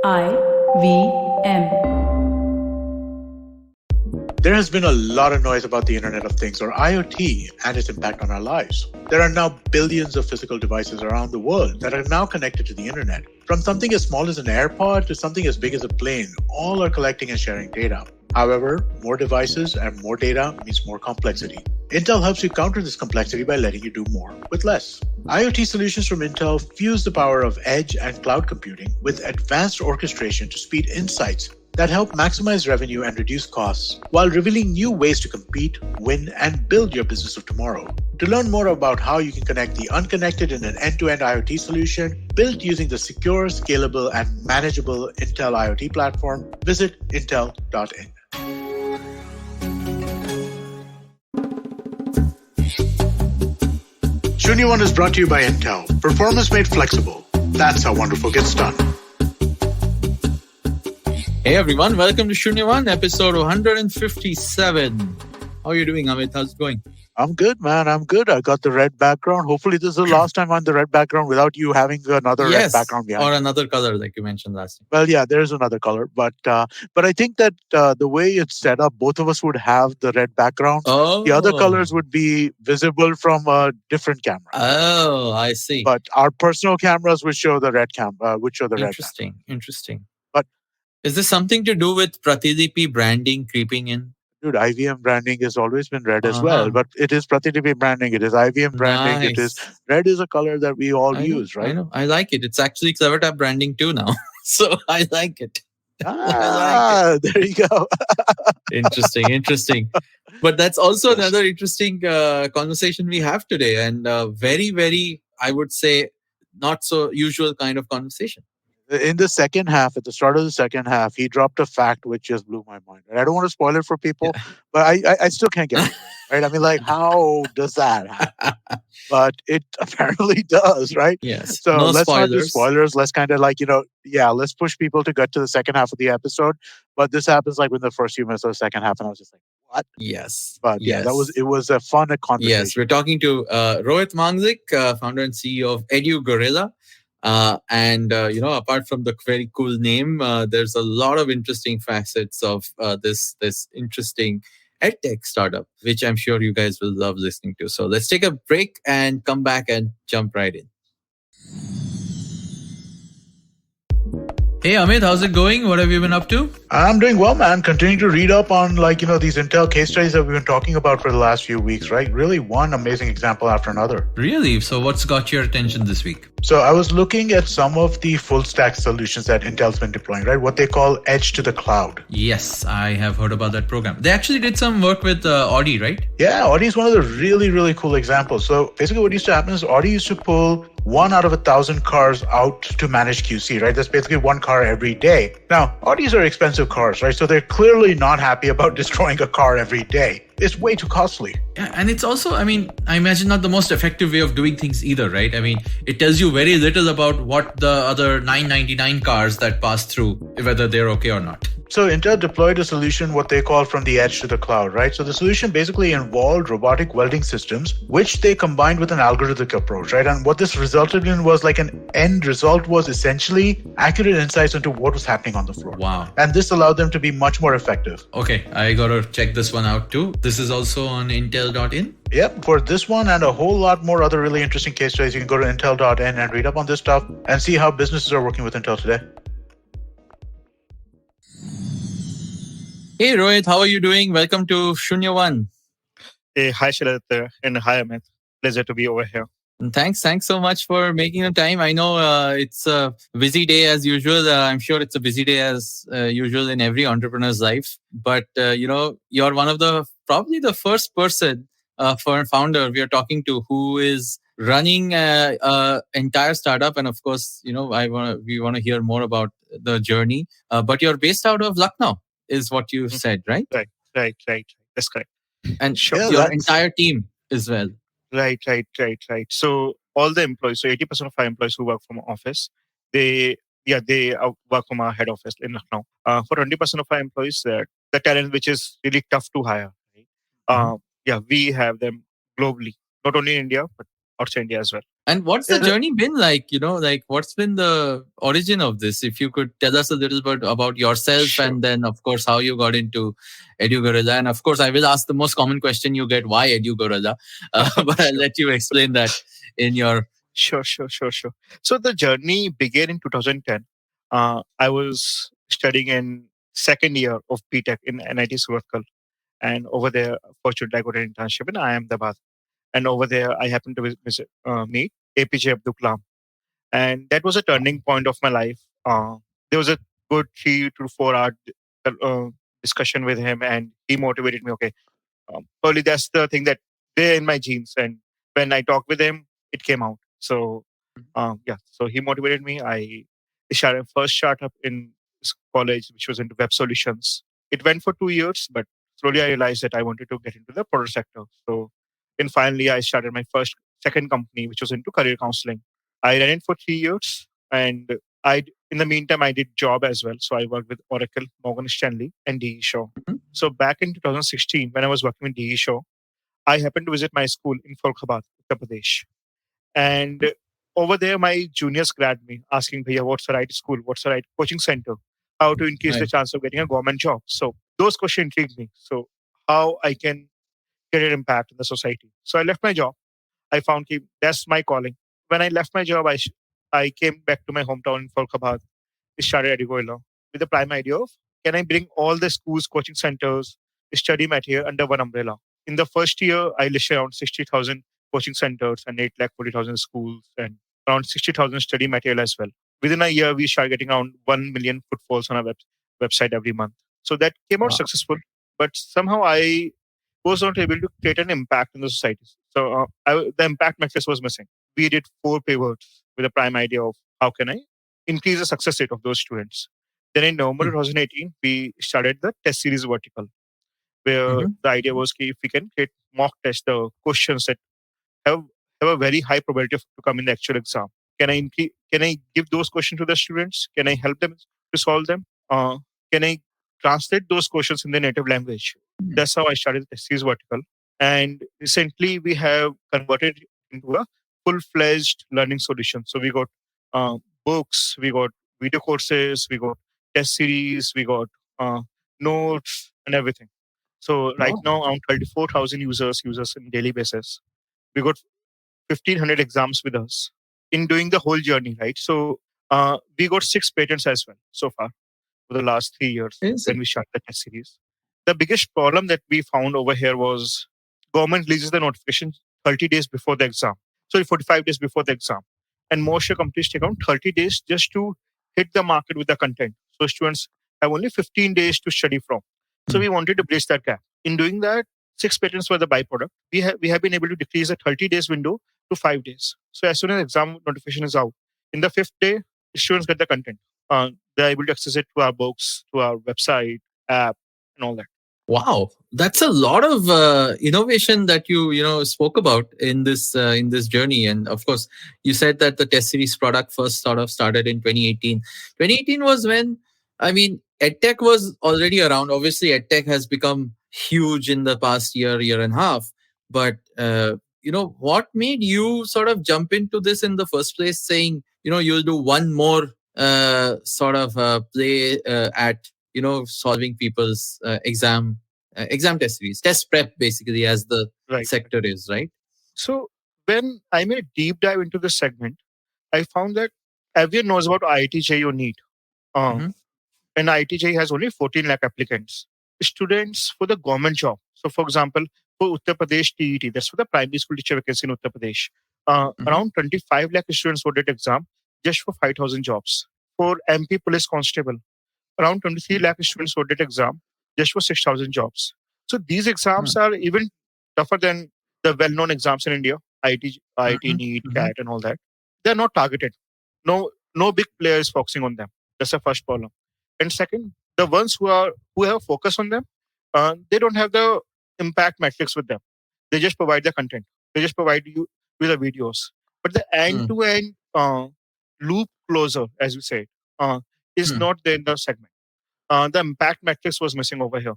IVM. There has been a lot of noise about the Internet of Things, or IoT, and its impact on our lives. There are now billions of physical devices around the world that are now connected to the Internet. From something as small as an AirPod to something as big as a plane, all are collecting and sharing data. However, more devices and more data means more complexity. Intel helps you counter this complexity by letting you do more with less. IoT solutions from Intel fuse the power of edge and cloud computing with advanced orchestration to speed insights that help maximize revenue and reduce costs while revealing new ways to compete, win, and build your business of tomorrow. To learn more about how you can connect the unconnected in an end-to-end IoT solution built using the secure, scalable, and manageable Intel IoT platform, visit intel.in. Shunya One is brought to you by Intel. Performance made flexible. That's how wonderful gets done. Hey everyone, welcome to Shunya One, episode 157. How are you doing, Amit? How's it going? I'm good, man. I'm good. I got the red background. Hopefully this is the last time on the red background without you having another red background behind. Or another color like you mentioned last time. Well, yeah, there is another color. But I think that the way it's set up, both of us would have the red background. Oh. The other colors would be visible from a different camera. Oh, I see. But our personal cameras would show the red Interesting. But is this something to do with Pratidip branding creeping in? Dude, IVM branding has always been red as well, but it is Pratidip branding, it is IVM branding, It is red is a color that we all use, right? I know, I like it. It's actually CleverTap branding too now, so I like it. There you go. Interesting. But that's also another interesting conversation we have today, and very, very, I would say, not so usual kind of conversation. In the second half, at the start of the second half, he dropped a fact which just blew my mind. I don't want to spoil it for people, but I still can't get it right. I mean, like, how does that happen? But it apparently does, right? Yes. So let's spoilers. not do spoilers. Let's kind of let's push people to get to the second half of the episode. But this happens like within the first few minutes of the second half, and I was just like, what? Yes. But yeah, it was a fun conversation. Yes, we're talking to Rohit Manglik, founder and CEO of EduGorilla. Apart from the very cool name, there's a lot of interesting facets of this interesting edtech startup, which I'm sure you guys will love listening to. So let's take a break and come back and jump right in. Hey Amit, how's it going? What have you been up to? I'm doing well, man. Continuing to read up on these Intel case studies that we've been talking about for the last few weeks, right? Really one amazing example after another. Really? So what's got your attention this week? So I was looking at some of the full stack solutions that Intel's been deploying, right? What they call edge to the cloud. Yes, I have heard about that program. They actually did some work with Audi, right? Yeah, Audi is one of the really, really cool examples. So basically what used to happen is Audi used to pull 1 out of 1,000 cars out to manage QC, right? That's basically one car every day. Now, Audis are expensive cars, right? So they're clearly not happy about destroying a car every day. It's way too costly. Yeah, and it's also, I imagine not the most effective way of doing things either, right? It tells you very little about what the other 999 cars that pass through, whether they're okay or not. So Intel deployed a solution, what they call from the edge to the cloud, right? So the solution basically involved robotic welding systems, which they combined with an algorithmic approach, right? And what this resulted in was an end result was essentially accurate insights into what was happening on the floor. Wow. And this allowed them to be much more effective. Okay, I got to check this one out too. This is also on intel.in? Yep, for this one and a whole lot more other really interesting case studies, you can go to intel.in and read up on this stuff and see how businesses are working with Intel today. Hey Rohit, how are you doing? Welcome to Shunya One. Hey, hi Shiladitya and hi Amit. Pleasure to be over here. And thanks so much for making the time. I know it's a busy day as usual. I'm sure it's a busy day as usual in every entrepreneur's life. But you're one of probably the first person founder we are talking to who is running an entire startup. And of course, we want to hear more about the journey. But you're based out of Lucknow, is what you said, right? Right. That's correct. And your entire team as well. Right. So all the employees, so 80% of our employees who work from office, they work from our head office in Lucknow. For 20% of our employees, the talent which is really tough to hire. Right? We have them globally, not only in India, but outside India as well. And what's the journey been like? Like what's been the origin of this? If you could tell us a little bit about yourself, Sure. and then of course how you got into EduGorilla. And of course, I will ask the most common question you get: why EduGorilla? But I'll Sure. let you explain that in your. Sure. So the journey began in 2010. I was studying in second year of BTech in NIT Surathkal, and over there, fortunately, I got an internship in Ahmedabad. And over there, I happened to meet APJ Abdul Kalam, and that was a turning point of my life. There was a good 3 to 4 hour uh, discussion with him, and he motivated me. Okay, probably that's the thing that they're in my genes, and when I talked with him, it came out. So yeah, so he motivated me. I started first startup in college, which was into web solutions. It went for 2 years, but slowly I realized that I wanted to get into the product sector. So, and finally, I started my second company, which was into career counseling. I ran it for 3 years, and in the meantime, I did job as well. So I worked with Oracle, Morgan Stanley, and DE Shaw. Mhm. So back in 2016, when I was working with DE Shaw, I happened to visit my school in Farrukhabad, Uttar Pradesh. And over there, my juniors grabbed me asking, Bhaiya, what's the right school? What's the right coaching center? How to increase the Right. chance of getting a government job? So those questions intrigued me. So how I can get an impact in the society. So I left my job. I found that's my calling. When I left my job, I came back to my hometown in Farrukhabad. We started EduGorilla with the prime idea of, can I bring all the schools, coaching centers, study material under one umbrella? In the first year, I listed around 60,000 coaching centers and 8,40,000 schools and around 60,000 study material as well. Within a year, we started getting around 1 million footfalls on our website every month. So that came out Wow. successful. But somehow I was not able to create an impact in the society. So the impact matrix was missing. We did 4 pivots with a prime idea of how can I increase the success rate of those students. Then in November Mm. 2018, we started the test series vertical, where Mhm. the idea was if we can create mock test, the questions that have have a very high probability of to come in the actual exam. Can I give those questions to the students? Can I help them to solve them? Can I translate those questions in their native language? Mm. That's how I started the series vertical. And recently we have converted it into a full-fledged learning solution. So we got books, we got video courses, we got test series, we got uh, notes and everything. So right Wow. now, around 34,000 users on daily basis. We got 1,500 exams with us in doing the whole journey, right? So we got 6 patents as well so far for the last 3 years Is when it? we started the test series. The biggest problem that we found over here was government releases the notification 30 days before the exam. Sorry, 45 days before the exam. And most companies take around 30 days just to hit the market with the content. So students have only 15 days to study from. So Mm. we wanted to bridge that gap. In doing that, 6 patents were the byproduct. We have been able to decrease the 30 days window to 5 days. So as soon as exam notification is out, in the fifth day, students get the content. They're able to access it to our books, to our website, app, and all that. Wow, that's a lot of innovation that you spoke about in this journey. And of course, you said that the test series product first sort of started in 2018. 2018 was when, I mean, edtech was already around. Obviously, edtech has become huge in the past year and a half. But what made you sort of jump into this in the first place, saying you'll do one more sort of play at solving people's exam test series, test prep, basically, as the Right. sector is, right? So when I made a deep dive into this segment, I found that everyone knows about IIT NEET. Uh, Mm-hmm. and IIT has only 14 lakh applicants. Students for the government job. So, for example, for Uttar Pradesh TET, that's for the primary school teacher vacancy in Uttar Pradesh. Mm-hmm. Around 25 lakh students voted exam just for 5,000 jobs. For MP Police Constable, around 23 lakh students voted exam just for 6,000 jobs. So these exams are even tougher than the well-known exams in India, IIT, Mm-hmm. NEET, Mm-hmm. CAT, and all that. They're not targeted. No big player is focusing on them. That's the first problem. And second, the ones who have focus on them, they don't have the impact metrics with them. They just provide the content. They just provide you with the videos. But the end-to-end loop closer, as we say, is Mm-hmm. not there in the segment. The impact matrix was missing over here.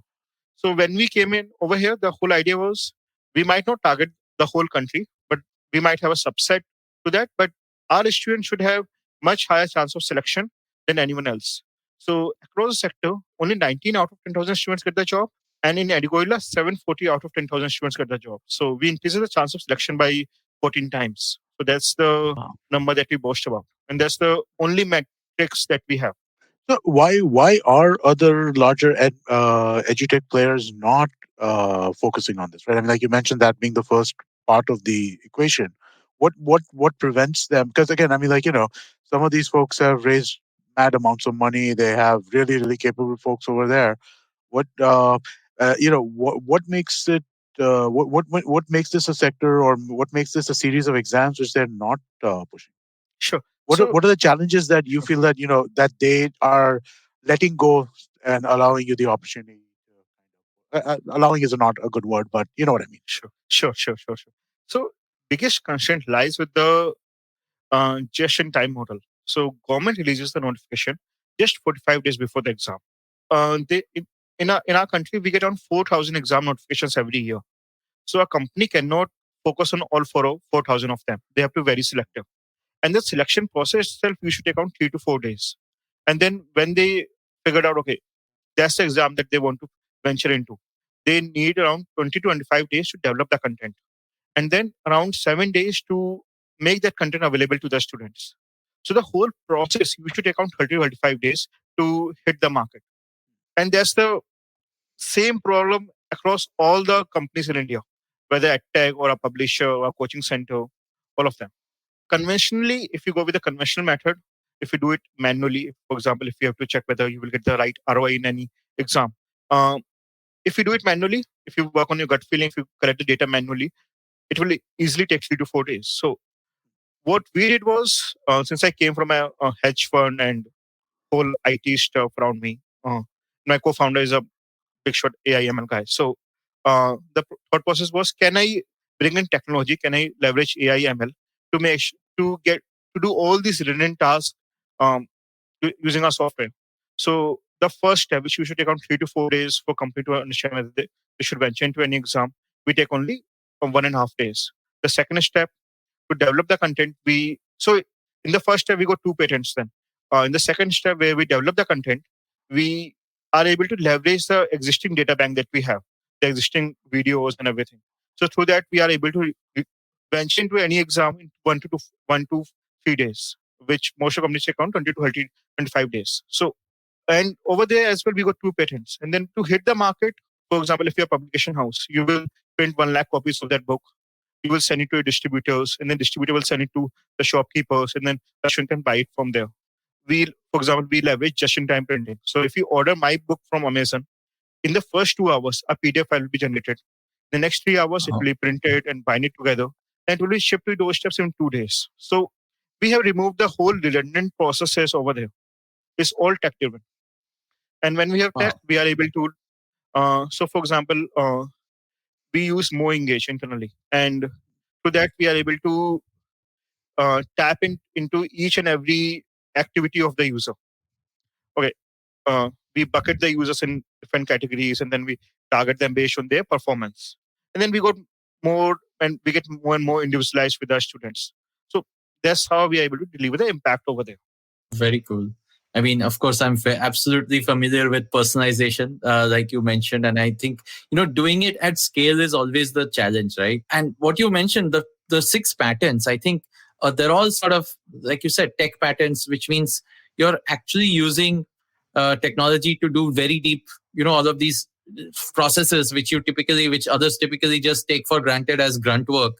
So when we came in over here, the whole idea was we might not target the whole country, but we might have a subset to that, but our students should have much higher chance of selection than anyone else. So across the sector, only 19 out of 10,000 students get the job. And in EduGorilla, 740 out of 10,000 students get the job. So we increase the chance of selection by 14 times. So that's the Wow. number that we boast about. And that's the only metrics that we have. So why are other larger edutech players not focusing on this? Right. I mean, like you mentioned, that being the first part of the equation. What prevents them? Because again, I mean, like some of these folks have raised mad amounts of money. They have really capable folks over there. What what makes it? What makes this a sector, or what makes this a series of exams which they're not pushing? Sure. What are the challenges that you feel that that they are letting go and allowing you the opportunity to allowing is not a good word, but you know what I mean. Sure. So biggest constraint lies with the just-in-time model. So government releases the notification just 45 days before the exam. They in our country we get around 4,000 exam notifications every year. So a company cannot focus on all 4,000 of them. They have to be very selective. And the selection process itself you should take around 3 to 4 days. And then when they figured out, okay, that's the exam that they want to venture into, they need around 20 to 25 days to develop the content. And then around 7 days to make that content available to the students. So the whole process, you should take around 30 to 35 days to hit the market. And that's the same problem across all the companies in India, whether EdTech or a publisher or a coaching center, all of them. Conventionally, if you go with the conventional method, if you do it manually, for example, if you have to check whether you will get the right ROI in any exam, um, if you do it manually, if you work on your gut feeling, if you collect the data manually, it will easily take 3 to 4 days. So what we did was, since I came from a hedge fund and whole IT stuff around me, my co-founder is a big shot AI/ML guy. So the thought process was, can I bring in technology? Can I leverage AI/ML to to get to do all these redundant tasks um, using our software? So the first step, which we should take on 3 to 4 days for company to understand whether they should venture into any exam, we take only 1.5 days. The second step, to develop the content, in the first step we got 2 patents. Then in the second step, where we develop the content, we are able to leverage the existing data bank that we have, the existing videos and everything. So through that, we are able to venture into any exam in 1 to 3 days, which most of companies take on 20 to 30, 25 days. So, and over there as well, we got 2 patents. And then to hit the market, for example, if you're a publication house, you will print 1 lakh copies of that book. You will send it to your distributors, and then distributor will send it to the shopkeepers, and then the student can buy it from there. For example, we leverage just-in-time printing. So if you order my book from Amazon, in the first 2 hours, a PDF file will be generated. The next 3 hours, it will be printed and bind it together, and it will be shipped to your doorsteps in 2 days. So we have removed the whole redundant processes over there. It's all tech-driven. And when we have tech, we are able to. So, for example, we use More Engage internally, and to that we are able to tap into each and every activity of the user. Okay, we bucket the users in different categories, and then we target them based on their performance, and then we got more, and we get more and more individualized with our students. So that's how we are able to deliver the impact over there. Very cool. I mean, of course, I'm absolutely familiar with personalization, like you mentioned, and I think doing it at scale is always the challenge, right? And what you mentioned, the 6 patents, I think they're all sort of, like you said, tech patents, which means you're actually using technology to do very deep, all of these processes which others typically just take for granted as grunt work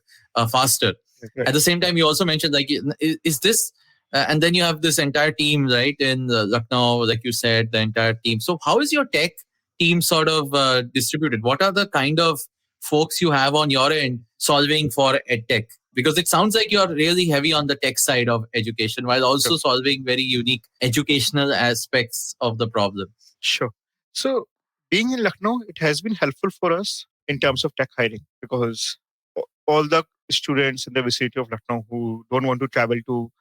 faster. Right. At the same time, you also mentioned, like, is this and then you have this entire team, right, in Lucknow, like you said, the entire team. So how is your tech team sort of distributed? What are the kind of folks you have on your end solving for edtech? Because it sounds like you're really heavy on the tech side of education while also solving very unique educational aspects of the problem. Sure. So being in Lucknow, it has been helpful for us in terms of tech hiring, because all the students in the vicinity of Lucknow who don't want to travel to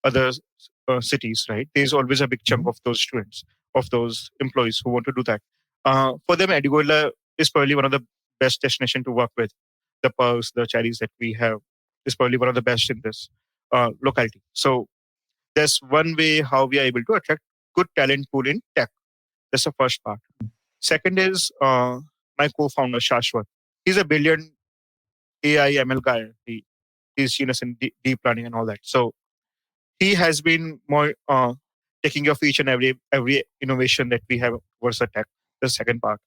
other cities, right? There's always a big chunk of those students, of those employees who want to do that. For them, EduGorilla is probably one of the best destination to work with. The perks, the charities that we have is probably one of the best in this. locality. So that's one way how we are able to attract good talent pool in tech. That's the first part. Second is my co-founder Shashwat. He's a brilliant AI ML guy. He's genius in deep learning and all that. So he has been more taking care of each and every innovation that we have towards the tech. The second part.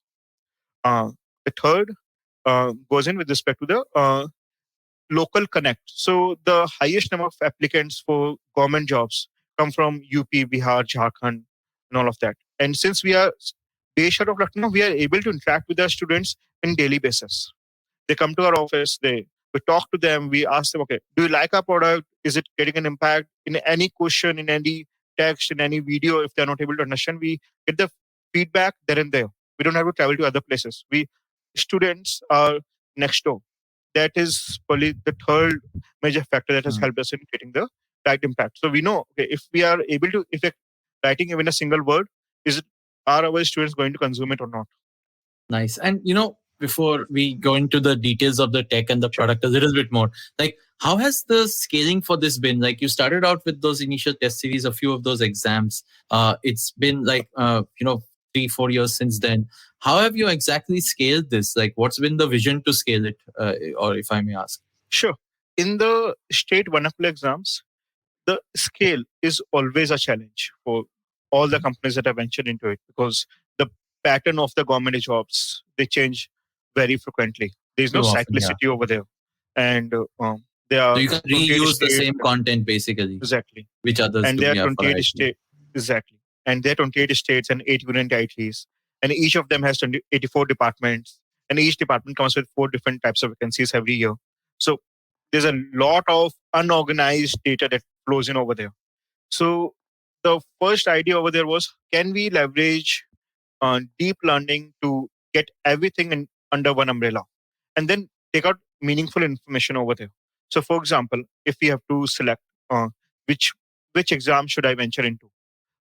Uh, the third goes in with respect to the local connect. So the highest number of applicants for government jobs come from UP, Bihar, Jharkhand, and all of that. And since we are based out of Lucknow, we are able to interact with our students in daily basis. They come to our office, we talk to them, we ask them, okay, do you like our product? Is it getting an impact in any question, in any text, in any video? If they're not able to understand, we get the feedback there and there. We don't have to travel to other places. We students are next door. That is probably the third major factor that has helped us in getting the right impact. So we know, okay, if we are able to, if we're writing even a single word, is it, are our students going to consume it or not? Nice. And before we go into the details of the tech and the product a little bit more, like how has the scaling for this been? Like you started out with those initial test series, a few of those exams. It's been like 3-4 years since then. How have you exactly scaled this? Like what's been the vision to scale it, or if I may ask? Sure. In the state vernacular exams, the scale is always a challenge for all the companies that have ventured into it, because the pattern of the government jobs, they change very frequently. There's no cyclicity over there. And they are, so you can reuse the same content basically. Exactly. Which others and do. There are 28 states. Exactly. And there are 28 states and 8 union territories. And each of them has 84 departments. And each department comes with 4 different types of vacancies every year. So there's a lot of unorganized data that flows in over there. So the first idea over there was, can we leverage deep learning to get everything under one umbrella and then take out meaningful information over there? So for example, if we have to select which exam should I venture into,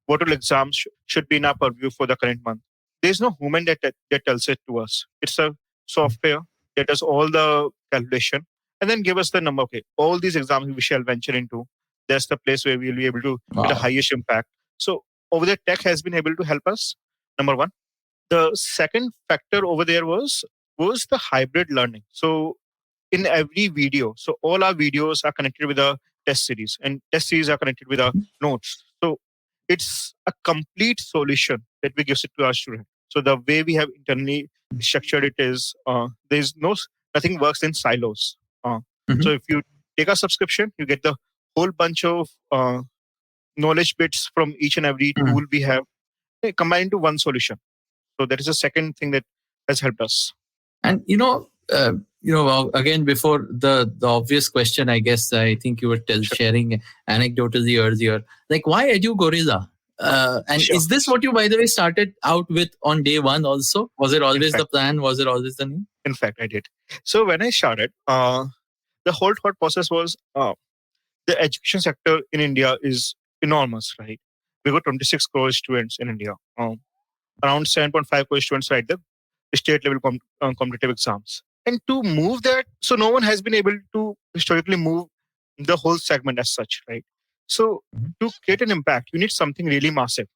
what all exams should be in our purview for the current month, there's no human that tells it to us. It's a software that does all the calculation and then give us the number. Okay, all these exams we shall venture into, that's the place where we'll be able to get the highest impact. So over there, tech has been able to help us, number one. The second factor over there was the hybrid learning. So in every video, so all our videos are connected with a test series, and test series are connected with our notes. So it's a complete solution that we give it to our student. So the way we have internally structured it is there's nothing works in silos. So if you take a subscription, you get the whole bunch of knowledge bits from each and every tool we have combined into one solution. So that is the second thing that has helped us. And again, before the obvious question, I guess I think you were sharing anecdotally earlier, like why EduGorilla? And is this what you, by the way, started out with on day one also? Was it always the plan? Was it always the name? In fact, I did. So when I started, the whole thought process was the education sector in India is enormous, right? We got 26 crore students in India. Around 7.5 crore students write the state level competitive exams. And to move that, so no one has been able to historically move the whole segment as such, right? So to create an impact, you need something really massive,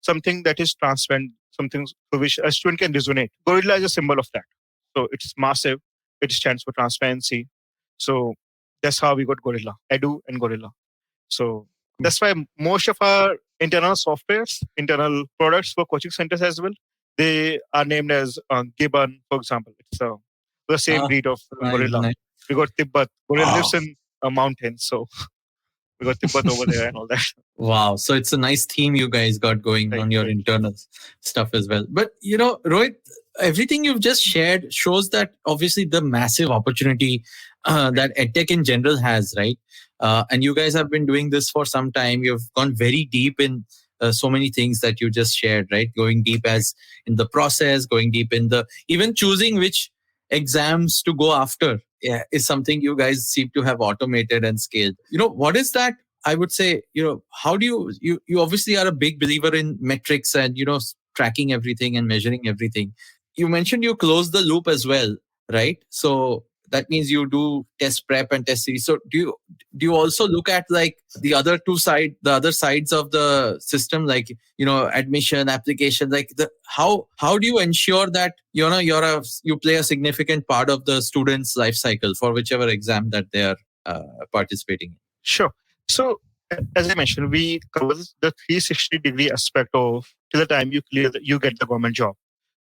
something that is transparent, something for which a student can resonate. Gorilla is a symbol of that. So it's massive. It stands for transparency. So that's how we got Gorilla, Edu and Gorilla. So that's why most of our internal softwares, internal products for coaching centers as well, they are named as Gibbon, for example. It's the same breed of gorilla. Nice. We got Tibet. Gorilla lives in a mountain, so we got Tibet over there and all that. Wow. So it's a nice theme you guys got going on your internal stuff as well. But, Rohit, everything you've just shared shows that obviously the massive opportunity that EdTech in general has, right? And you guys have been doing this for some time. You've gone very deep in so many things that you just shared, right? Going deep as in the process, going deep in the, even choosing which exams to go after is something you guys seem to have automated and scaled. What is that? I would say, how do you obviously are a big believer in metrics and, tracking everything and measuring everything. You mentioned you close the loop as well, right? So that means you do test prep and test series. So do you also look at like the other sides of the system, like admission, application, like how do you ensure that you play a significant part of the student's life cycle for whichever exam that they are participating in? Sure. So as I mentioned, we cover the 360-degree aspect of till the time you get the government job.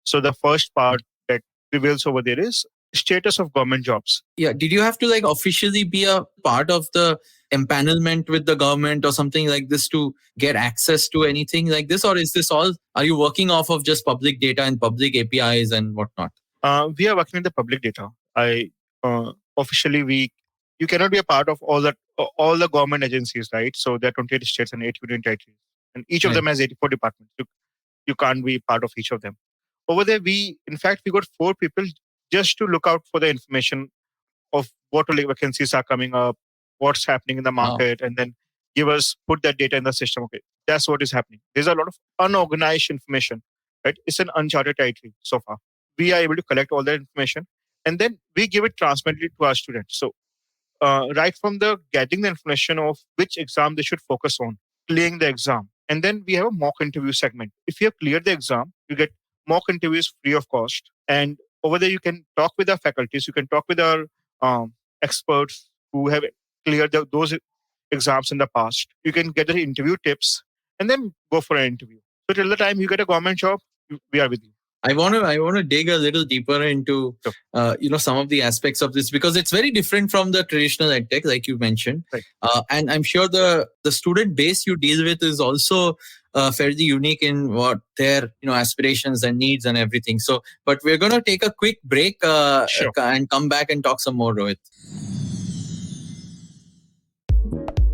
So the first part that prevails over there is status of government jobs. Yeah. Did you have to like officially be a part of the empanelment with the government or something like this to get access to anything like this? Or is this all, are you working off of just public data and public APIs and whatnot? We are working in the public data. Officially, you cannot be a part of all the government agencies, right? So there are 28 states and 8 union territories. And each of them has 84 departments. You can't be part of each of them. Over there, we got 4 people just to look out for the information of what vacancies are coming up, what's happening in the market, and then put that data in the system. Okay, that's what is happening. There's a lot of unorganized information, right? It's an uncharted territory so far. We are able to collect all that information and then we give it transparently to our students. So right from the getting the information of which exam they should focus on, clearing the exam. And then we have a mock interview segment. If you have cleared the exam, you get mock interviews free of cost. And over there, you can talk with our faculties, you can talk with our experts who have cleared those exams in the past. You can get the interview tips and then go for an interview. So till the time you get a government job, we are with you. I want to dig a little deeper into some of the aspects of this, because it's very different from the traditional edtech, like you mentioned. Right. And I'm sure the student base you deal with is also fairly unique in what their aspirations and needs and everything. So, but we're going to take a quick break Sure. and come back and talk some more, Rohit.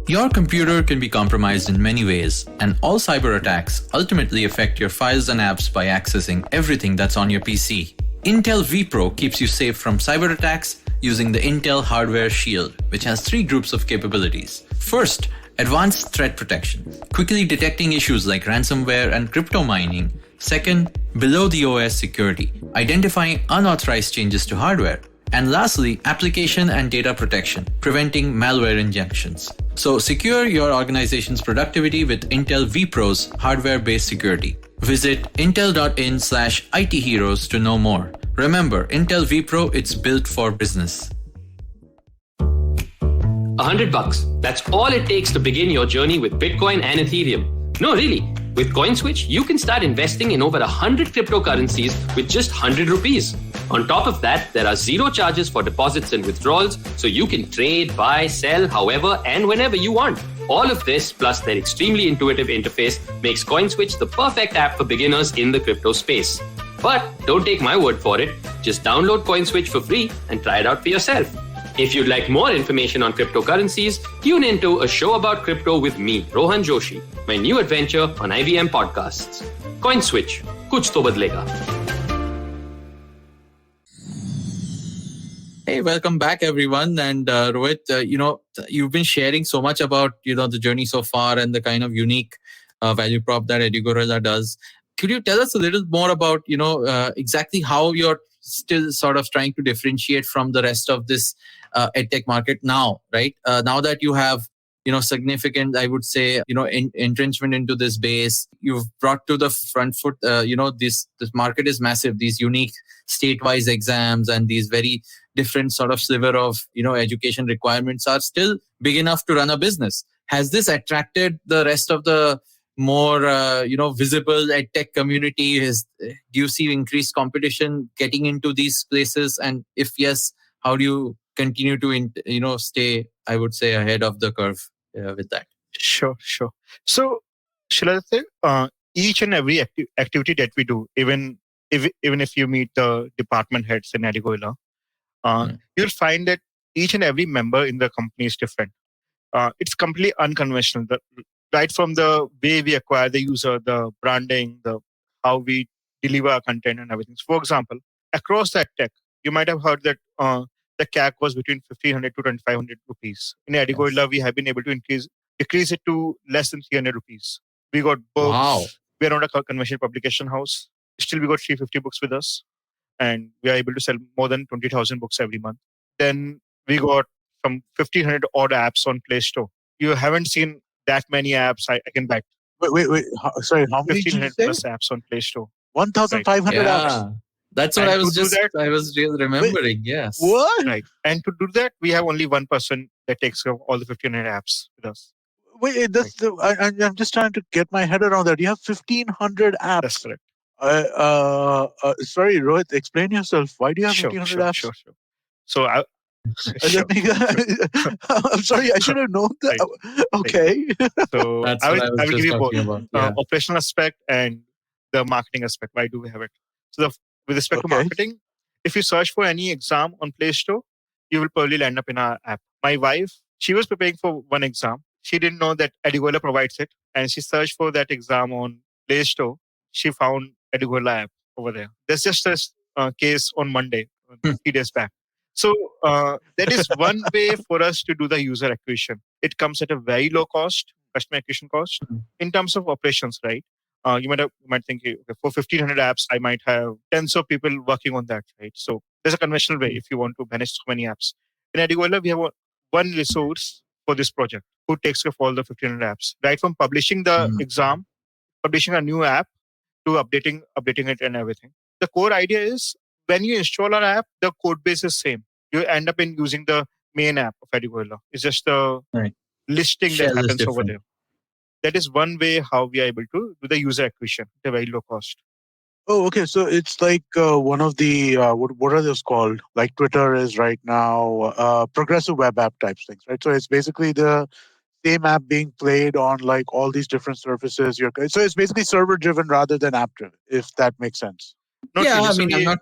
Your computer can be compromised in many ways, and all cyber attacks ultimately affect your files and apps by accessing everything that's on your PC. Intel vPro keeps you safe from cyber attacks using the Intel Hardware Shield, which has 3 groups of capabilities. First, advanced threat protection, quickly detecting issues like ransomware and crypto mining. Second, below the OS security, identifying unauthorized changes to hardware. And lastly, application and data protection, preventing malware injections. So secure your organization's productivity with Intel vPro's hardware-based security. Visit intel.in/ITheroes to know more. Remember, Intel vPro, it's built for business. $100. That's all it takes to begin your journey with Bitcoin and Ethereum. No, really. With CoinSwitch, you can start investing in over 100 cryptocurrencies with just 100 rupees. On top of that, there are 0 charges for deposits and withdrawals, so you can trade, buy, sell, however and whenever you want. All of this, plus their extremely intuitive interface, makes CoinSwitch the perfect app for beginners in the crypto space. But don't take my word for it. Just download CoinSwitch for free and try it out for yourself. If you'd like more information on cryptocurrencies, tune into A Show About Crypto with me, Rohan Joshi, my new adventure on IBM Podcasts. CoinSwitch, kuch to badlega. Hey, welcome back, everyone. And Rohit, you've been sharing so much about the journey so far and the kind of unique value prop that EduGorilla does. Could you tell us a little more about exactly how you're still sort of trying to differentiate from the rest of this edtech market now, right? Now that you have significant, I would say, entrenchment into this base, you've brought to the front foot. This market is massive. These unique state-wise exams and these very different sort of sliver of education requirements are still big enough to run a business. Has this attracted the rest of the more visible edtech community? Do you see increased competition getting into these places? And if yes, how do you continue to stay, I would say, ahead of the curve with that? Sure. So, Shiladitya, each and every activity that we do, even if you meet the department heads in EduGorilla, you'll find that each and every member in the company is different. It's completely unconventional. Right from the way we acquire the user, the branding, how we deliver our content and everything. So for example, across that tech, you might have heard that the CAC was between 1,500 to 2,500 rupees. In EduGorilla, Yes. we have been able to decrease it to less than 300 rupees. We got books. Wow. We are not a conventional publication house. Still, we got 350 books with us. And we are able to sell more than 20,000 books every month. then we got some 1,500 odd apps on Play Store. You haven't seen that many apps, I can bet. Wait. Sorry, how many did you 1,500 say? plus apps on Play Store. 1,500 apps. Yeah. That's what And I was to do that, remembering. Yes. What? right. And to do that, we have only one person that takes care of all the 1,500 apps with us. Wait, I'm just trying to get my head around that. You have 1,500 apps. That's correct. Sorry, Rohit, explain yourself. Why do you have Sure. 1,500 apps? Sure. So Sure. I'm sorry, I should have known that. Right. Okay. So That's I what will I was give just you both talking about. Yeah. operational aspect and the marketing aspect. Why do we have it? So with respect to Okay. marketing, if you search for any exam on Play Store, you will probably land up in our app. My wife, she was preparing for one exam. She didn't know that EduGorilla provides it, and she searched for that exam on Play Store. She found EduGorilla app over there. There's just a case on Monday, 3 days back. So that is one way for us to do the user acquisition. It comes at a very low cost, customer acquisition cost. In terms of operations, right? You might think, okay, for 1,500 apps, I might have tens of people working on that, right? So there's a conventional way if you want to manage so many apps. In EduGorilla, we have one resource for this project who takes care of all the 1,500 apps, right from publishing the exam, publishing a new app, to updating it and everything. The core idea is when you install our app, the code base is same. You end up in using the main app of EduGorilla. It's just the listing Shell that is happens over different. there. That is one way how we are able to do the user acquisition at a very low cost. Oh, okay. So it's like one of the what are those called? Like Twitter is right now, progressive web app types things, right? So it's basically the same app being played on like all these different surfaces. So it's basically server driven rather than app driven, if that makes sense. Not Yeah, really. I So mean, I'm not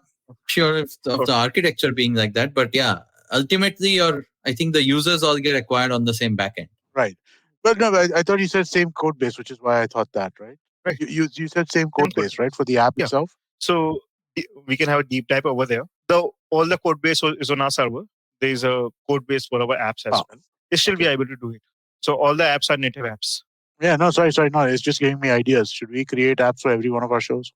sure of the architecture being like that, but yeah, ultimately, I think the users all get acquired on the same backend. Right. But no, I thought you said same code base, which is why I thought that, right? Right. You said same code base, right, for the app Yeah. itself? So we can have a deep dive over there. Though all the code base is on our server, there is a code base for our apps as well. They still be able to do it. So all the apps are native apps. Yeah, no, sorry. No, it's just giving me ideas. Should we create apps for every one of our shows?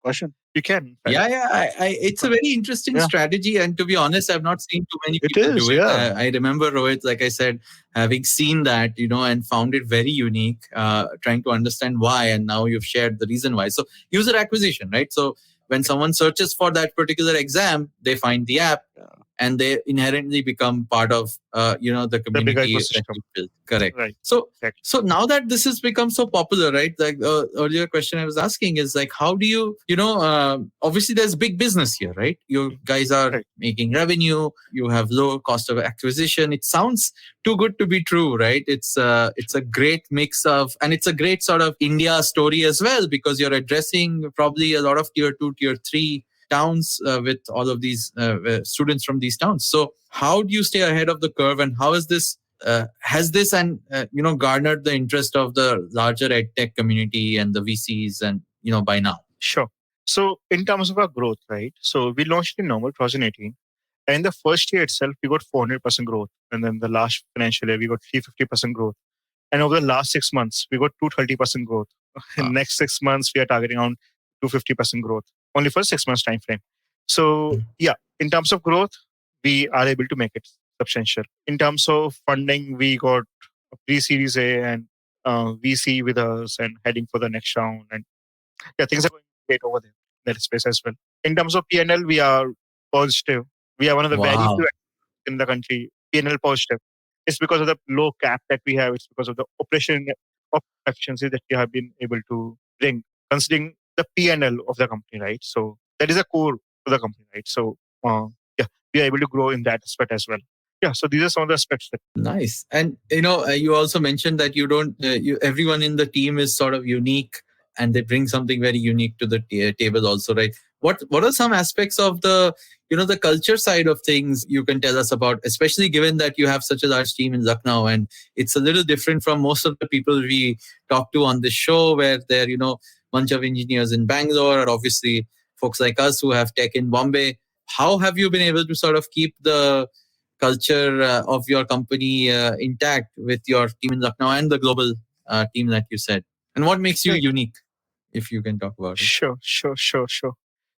Question? You can. Yeah. It's a very interesting strategy. And to be honest, I've not seen too many people do it. Yeah. I remember, Rohit, like I said, having seen that, and found it very unique, trying to understand why. And now you've shared the reason why. So user acquisition, right? So when someone searches for that particular exam, they find the app. And they inherently become part of, the community that you built. Correct. Right. So now that this has become so popular, right? Like earlier question I was asking is like, how do you, obviously there's big business here, right? You guys are making revenue. You have low cost of acquisition. It sounds too good to be true, right? It's a great mix of, and it's a great sort of India story as well, because you're addressing probably a lot of tier 2, tier 3 towns with all of these students from these towns. So how do you stay ahead of the curve, and how is this has this garnered the interest of the larger edtech community and the VCs and by now? Sure. So in terms of our growth, right? So we launched in November 2018, and the first year itself we got 400% growth, and then the last financial year we got 350% growth, and over the last 6 months we got 230% growth. In the next 6 months we are targeting around 250% growth. Only for 6 months time frame. So yeah, in terms of growth, we are able to make it substantial. In terms of funding, we got a pre-series A and VC with us and heading for the next round. And yeah, things are going great over there in that space as well. In terms of P&L, we are positive. We are one of the very few in the country P&L positive. It's because of the low cap that we have. It's because of the operation of efficiency that we have been able to bring, considering the P&L of the company, right? So that is a core to the company, right? So we are able to grow in that aspect as well. Yeah, so these are some of the aspects. Nice. And you also mentioned that you don't. Everyone in the team is sort of unique, and they bring something very unique to the table also, right? What are some aspects of the the culture side of things you can tell us about, especially given that you have such a large team in Lucknow, and it's a little different from most of the people we talk to on this show, where they're bunch of engineers in Bangalore, or obviously folks like us who have tech in Bombay. How have you been able to sort of keep the culture of your company intact with your team in Lucknow and the global team that you said? And what makes you unique, if you can talk about it? Sure.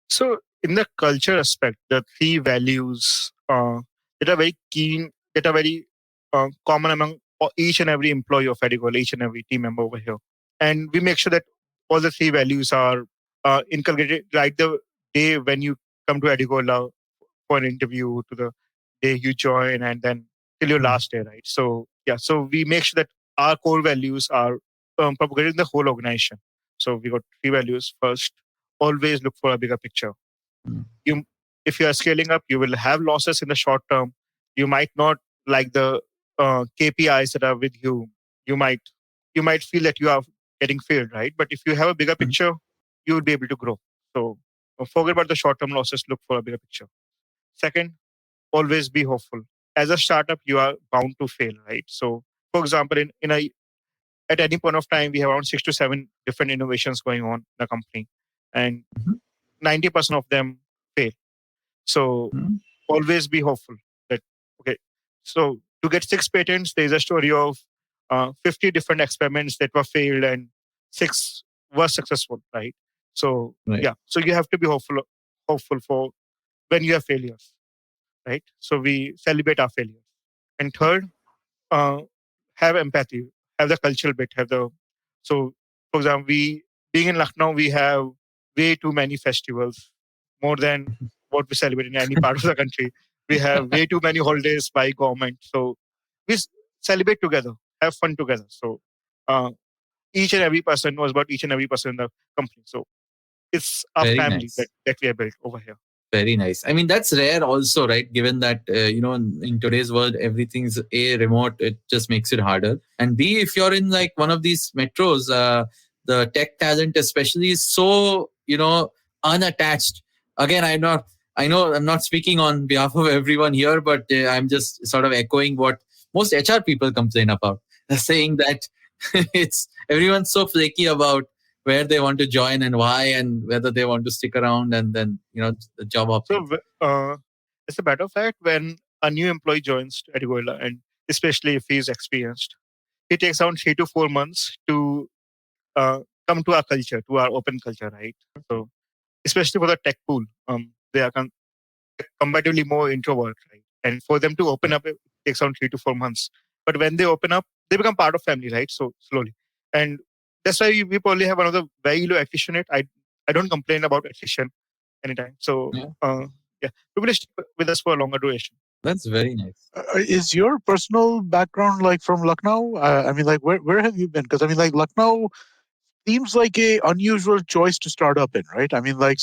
So in the culture aspect, the 3 values that are very keen, that are very common among each and every employee of EduGorilla, each and every team member over here. And we make sure that all the three values are inculcated like the day when you come to EduGorilla for an interview, to the day you join, and then till your last day, right? So yeah, so we make sure that our core values are propagated in the whole organization. So we got three values. First, always look for a bigger picture. You, if you are scaling up, you will have losses in the short term. You might not like the KPIs that are with you. You might feel that you are getting failed, right? But if you have a bigger picture, you will be able to grow. So forget about the short term losses. Look for a bigger picture. Second, always be hopeful. As a startup, you are bound to fail, right? So, for example, in a at any point of time, we have around 6 to 7 different innovations going on in the company, and 90% of them fail. So always be hopeful that, okay, so to get 6 patents, there's a story of 50 different experiments that were failed and 6 were successful, right? So yeah, so you have to be hopeful for when you have failures, right? So we celebrate our failures. And third, uh, have empathy, have the cultural bit, have the, so for example, we being in Lucknow, we have way too many festivals, more than what we celebrate in any part of the country. We have way too many holidays by government. So we celebrate together, have fun together. So uh, each and every person knows about each and every person in the company. So it's a Very family nice. that we have built over here. Very nice. I mean, that's rare also, right? Given that, in today's world, everything's A, remote, it just makes it harder. And B, if you're in like one of these metros, the tech talent especially is so, unattached. Again, I know I'm not speaking on behalf of everyone here, but I'm just sort of echoing what most HR people complain about. They're saying that it's everyone's so flaky about where they want to join and why and whether they want to stick around, and then the job hopping. So as a matter of fact, when a new employee joins EduGorilla, and especially if he's experienced, it takes around 3 to 4 months to come to our culture, to our open culture, right? So especially for the tech pool, they are comparatively more introvert, right? And for them to open up, it takes around 3 to 4 months. But when they open up, they become part of family, right? So slowly, and that's why we probably have one of the very low attrition rate. I don't complain about attrition anytime. So yeah, people stick with us for a longer duration. That's very nice. Is your personal background like from Lucknow? I mean, like where have you been? Because I mean, like Lucknow seems like a unusual choice to start up in, right? I mean, like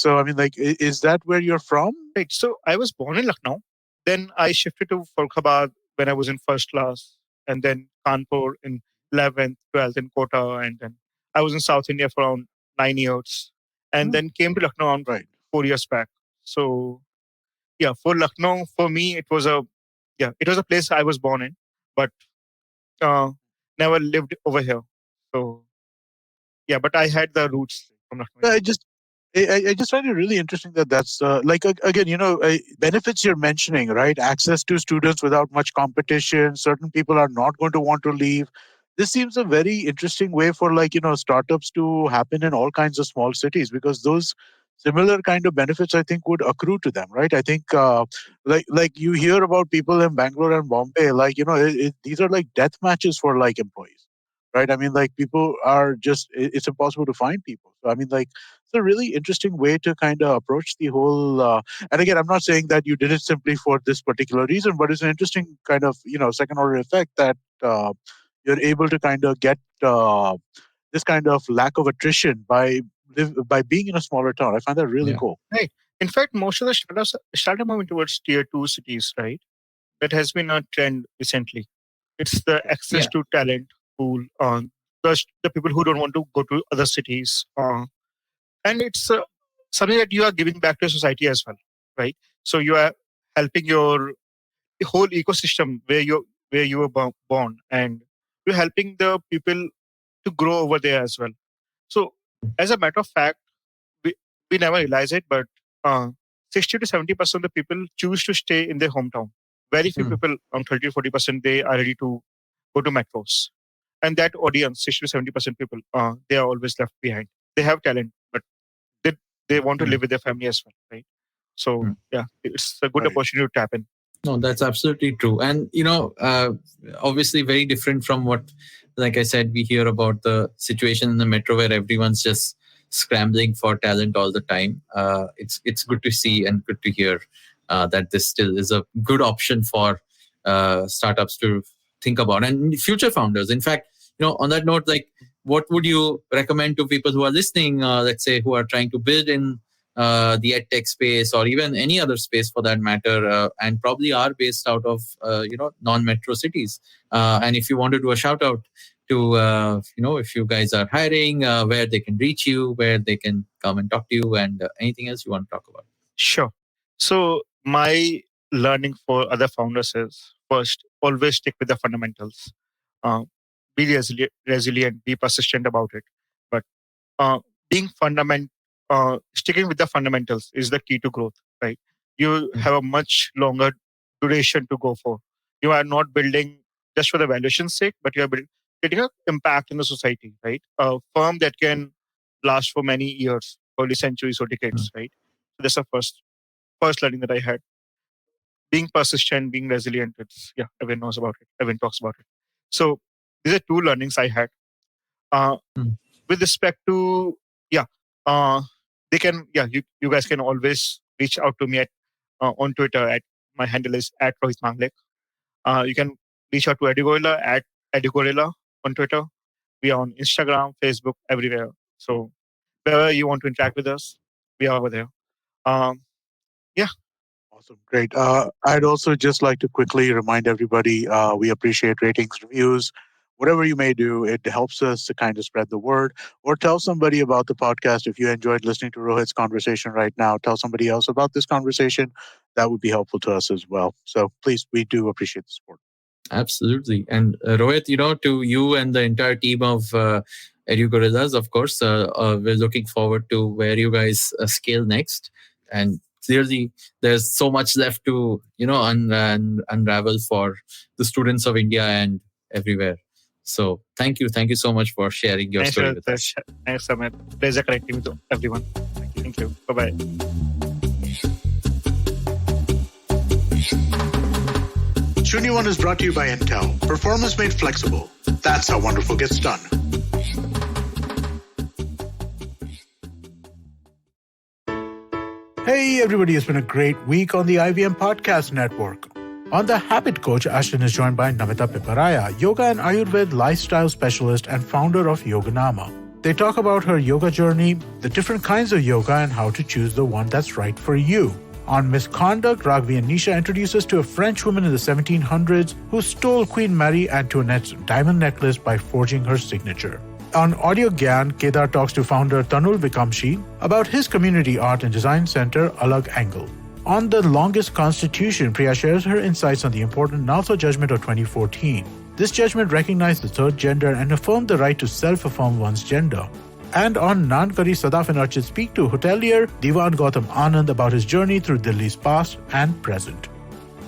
is that where you're from? Right. So I was born in Lucknow. Then I shifted to Farkhabad when I was in first class, and then Kanpur in 11th, 12th in Kota, and then I was in South India for around 9 years, and then came to Lucknow around Right. 4 years back. So yeah, for Lucknow, for me, it was a place I was born in, but uh, never lived over here. So yeah, but I had the roots from Lucknow. I just find it really interesting that that's again, benefits you're mentioning, right? Access to students without much competition. Certain people are not going to want to leave. This seems a very interesting way for startups to happen in all kinds of small cities, because those similar kind of benefits I think would accrue to them, right? I think like you hear about people in Bangalore and Bombay, these are like death matches for like employees, right? I mean, like people are just it's impossible to find people. So I mean, like it's a really interesting way to kind of approach the whole. And again, I'm not saying that you did it simply for this particular reason, but it's an interesting kind of second order effect that you're able to kind of get this kind of lack of attrition by being in a smaller town. I find that really cool. Right. In fact, most of the startups started moving towards tier 2 cities, right? That has been a trend recently. It's the access to talent pool, the people who don't want to go to other cities, and it's something that you are giving back to society as well, right? So you are helping your whole ecosystem where you were born, and you're helping the people to grow over there as well. So as a matter of fact, we, we never realize it, but 60 to 70% of the people choose to stay in their hometown. Very few people, 30 to 40%, they are ready to go to metros. And that audience, 60 to 70% people, they are always left behind. They have talent, but they want to live with their family as well, right? So yeah, it's a good opportunity to tap in. No, that's absolutely true. And, obviously very different from what, like I said, we hear about the situation in the metro where everyone's just scrambling for talent all the time. It's good to see and good to hear that this still is a good option for startups to think about and future founders. In fact, on that note, like, what would you recommend to people who are listening, let's say, who are trying to build in the edtech space or even any other space for that matter, and probably are based out of non-metro cities. And if you want to do a shout out to if you guys are hiring, where they can reach you, where they can come and talk to you, and anything else you want to talk about. Sure. So my learning for other founders is, first, always stick with the fundamentals. Be resilient, be persistent about it. But being sticking with the fundamentals is the key to growth, right? You have a much longer duration to go for. You are not building just for the valuation's sake, but you are getting an impact in the society, right? A firm that can last for many years, early centuries or decades, right? So that's the first learning that I had. Being persistent, being resilient, everyone knows about it. Everyone talks about it. So these are two learnings I had. With respect to, they can, you guys can always reach out to me on Twitter at, my handle is at Rohit Manglik. You can reach out to EduGorilla at EduGorilla on Twitter. We are on Instagram, Facebook, everywhere. So wherever you want to interact with us, we are over there. Awesome. Great. I'd also just like to quickly remind everybody, we appreciate ratings, reviews, whatever you may do. It helps us to kind of spread the word, or tell somebody about the podcast. If you enjoyed listening to Rohit's conversation right now, tell somebody else about this conversation. That would be helpful to us as well. So please, we do appreciate the support. Absolutely. And Rohit, to you and the entire team of EduGorillas, of course, we're looking forward to where you guys scale next. And clearly, there's so much left to unravel for the students of India and everywhere. So thank you so much for sharing your story with us. Thanks, Amit. Pleasure connecting with everyone. Thank you. Bye-bye. Shunya One is brought to you by Intel. Performance made flexible. That's how wonderful gets done. Hey everybody, it's been a great week on the IVM Podcast Network. On The Habit Coach, Ashton is joined by Namita Piparaya, yoga and Ayurveda lifestyle specialist and founder of Yoganama. They talk about her yoga journey, the different kinds of yoga, and how to choose the one that's right for you. On Misconduct, Raghavi and Nisha introduce us to a French woman in the 1700s who stole Queen Marie Antoinette's diamond necklace by forging her signature. On Audio Gyan, Kedar talks to founder Tanul Vikamshi about his community art and design center, Alag Angle. On The Longest Constitution, Priya shares her insights on the important Nalso judgment of 2014. This judgment recognized the third gender and affirmed the right to self-affirm one's gender. And on Nankari, Sadaf and Archit speak to hotelier Diwan Gautam Anand about his journey through Delhi's past and present.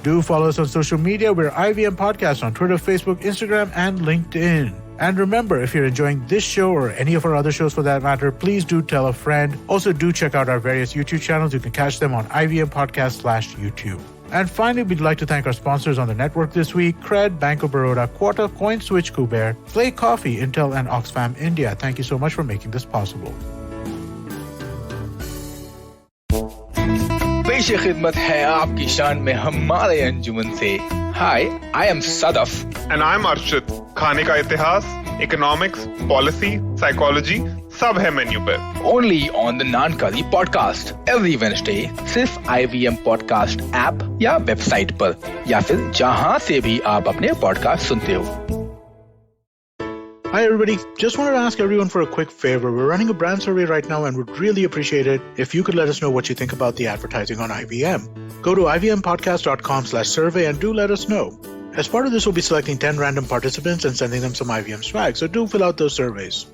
Do follow us on social media. We're IVM Podcast on Twitter, Facebook, Instagram, and LinkedIn. And remember, if you're enjoying this show or any of our other shows for that matter, please do tell a friend. Also, do check out our various YouTube channels. You can catch them on IVM Podcast/YouTube. And finally, we'd like to thank our sponsors on the network this week: Cred, Bank of Baroda, Quota, CoinSwitch, Kuber, Play Coffee, Intel, and Oxfam India. Thank you so much for making this possible. पेश खिदमत है आपकी शान में हमारे अंजुमन से. Hi, I am Sadaf. And I'm Archit. खाने का इतिहास, economics, policy, psychology, सब है मेन्यू पे. Only on the Nankari podcast every Wednesday. सिर्फ IVM podcast app या वेबसाइट पर या फिर जहां से भी आप अपने पॉडकास्ट सुनते हो. Hi everybody, just wanted to ask everyone for a quick favor. We're running a brand survey right now and would really appreciate it if you could let us know what you think about the advertising on IVM. Go to ivmpodcast.com/survey and do let us know. As part of this, we'll be selecting 10 random participants and sending them some IVM swag, so do fill out those surveys.